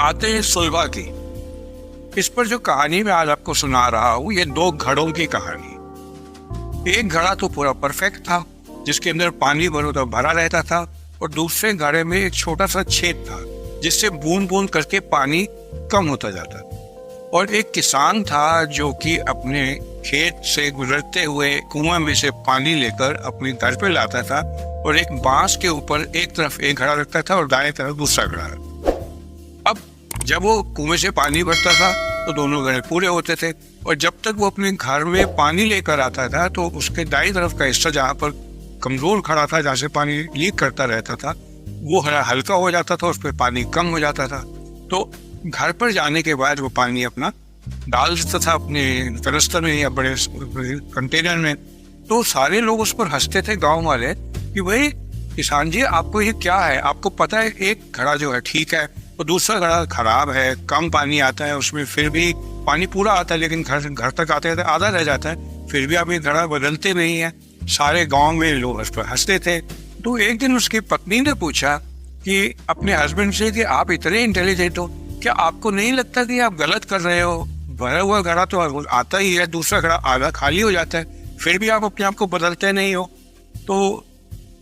बातें सुलभा की। इस पर जो कहानी मैं आज आपको सुना रहा हूँ, ये दो घड़ों की कहानी। एक घड़ा तो पूरा परफेक्ट था, जिसके अंदर पानी भरो तो भरा रहता था, और दूसरे घड़े में एक छोटा सा छेद था जिससे बूंद बूंद करके पानी कम होता जाता। और एक किसान था जो कि अपने खेत से गुजरते हुए कुआं में से पानी लेकर अपने घर पे लाता था, और एक बांस के ऊपर एक तरफ एक घड़ा रखता था और दाएं तरफ दूसरा घड़ा। अब जब वो कुएं से पानी भरता था तो दोनों घड़े पूरे होते थे, और जब तक वो अपने घर में पानी लेकर आता था तो उसके दाईं तरफ का हिस्सा जहाँ पर कमजोर खड़ा था, जहाँ से पानी लीक करता रहता था, वो हल्का हो जाता था, उस पर पानी कम हो जाता था। तो घर पर जाने के बाद वो पानी अपना डाल देता था अपने कनस्तर में या बड़े कंटेनर में। तो सारे लोग उस पर हंसते थे, गांव वाले, कि भाई किसान जी, आपको ये क्या है? आपको पता है एक घड़ा जो है ठीक है और दूसरा घड़ा खराब है, कम पानी आता है उसमें, फिर भी पानी पूरा आता है लेकिन घर तक आते आते आधा रह जाता है, फिर भी आप ये घड़ा बदलते नहीं है। सारे गांव में लोग उस पर हंसते थे। तो एक दिन उसकी पत्नी ने पूछा कि अपने हस्बैंड से कि आप इतने इंटेलिजेंट हो, क्या आपको नहीं लगता कि आप गलत कर रहे हो? भरा हुआ घड़ा तो आता ही है, दूसरा घड़ा आधा खाली हो जाता है, फिर भी आप अपने आप को बदलते नहीं हो। तो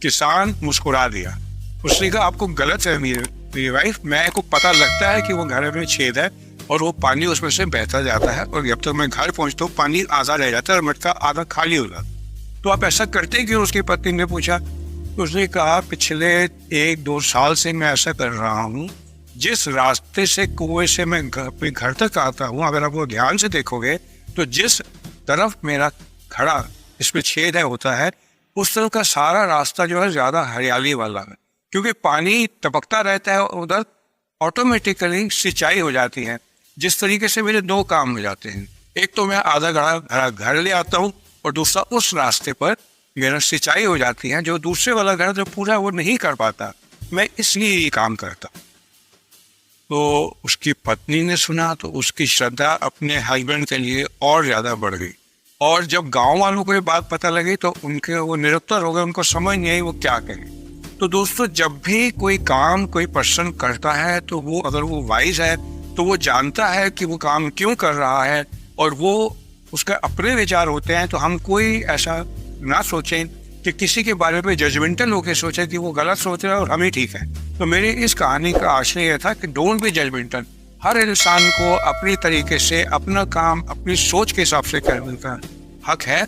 किसान मुस्कुरा दिया। उसने कहा, आपको गलत है मेरी वाइफ, मेरे को पता लगता है कि वो घर में छेद है और वो पानी उसमें से बहता जाता है, और जब तक मैं घर पहुंचता हूँ पानी आधा रह जाता है और मटका आधा खाली हो जाता है। तो आप ऐसा करते क्यों? उसकी पत्नी ने पूछा। तो उसने कहा, पिछले 1-2 साल से मैं ऐसा कर रहा हूँ। जिस रास्ते से कुएं से मैं घर तक आता हूँ, अगर आप वो ध्यान से देखोगे तो जिस तरफ मेरा घड़ा इसमें छेद है होता है, उस तरफ का सारा रास्ता जो है ज्यादा हरियाली वाला है, क्योंकि पानी टपकता रहता है, उधर ऑटोमेटिकली सिंचाई हो जाती है। जिस तरीके से मेरे 2 काम हो जाते हैं, एक तो मैं आधा घड़ा घर ले आता हूँ और दूसरा उस रास्ते पर मेरा सिंचाई हो जाती है, जो दूसरे वाला घर जो पूरा वो नहीं कर पाता, मैं इसलिए ये काम करता। तो उसकी पत्नी ने सुना तो उसकी श्रद्धा अपने हस्बैंड के लिए और ज्यादा बढ़ गई, और जब गांव वालों को ये बात पता लगी तो उनके वो निरुत्तर हो गए, उनको समझ नहीं आई वो क्या कहें। तो दोस्तों, जब भी कोई काम कोई पर्सन करता है तो वो, अगर वो वाइज है तो वो जानता है कि वो काम क्यों कर रहा है, और वो उसके अपने विचार होते हैं। तो हम कोई ऐसा ना सोचें कि किसी के बारे में जजमेंटल होकर सोचें कि वो गलत सोच रहा है और हम ही ठीक है। तो मेरी इस कहानी का आशय यह था कि डोंट बी जजमेंटल। हर इंसान को अपनी तरीके से अपना काम अपनी सोच के हिसाब से करने का हक है।